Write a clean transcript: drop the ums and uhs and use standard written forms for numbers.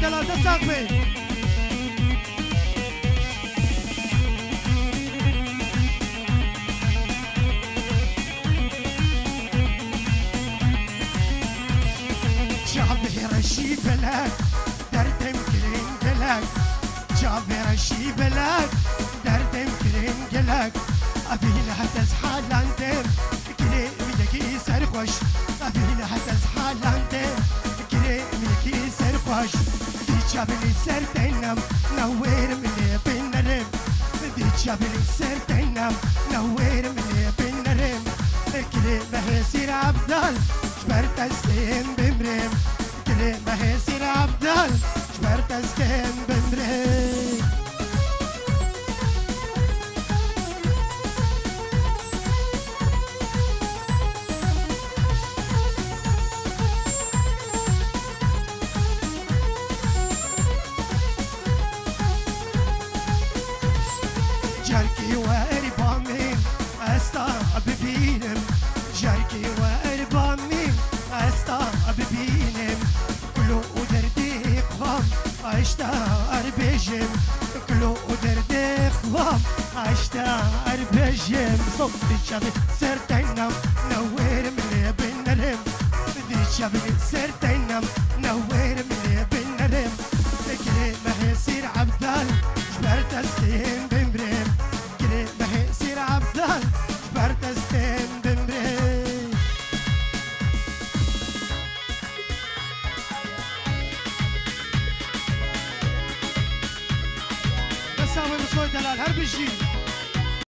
دلال تساقمي جابر الشي بلاد دردم كرين قلق جابر الشي بلاد دردم كرين قلق أبي لها تزحال عندم كري ملكي سرخوش أبي لها تزحال عندم كري ملكي سرخوش دي جابلي سردينم نوير ملي بنرم دي جابلي سردينم نوير ملي بنرم كري بهسير عبدال جبرت اسكين بمرم كري بهسير عبدال جبرت اسكين بمرم جركي واربامين استعب بينم جركي واربامين استعب بينم كلو دردي خام اشتاق بيجم كلو دردي خام اشتاق بيجم صوتي شبي سرتينم نوير ملي بنرم دي شبي سرتينم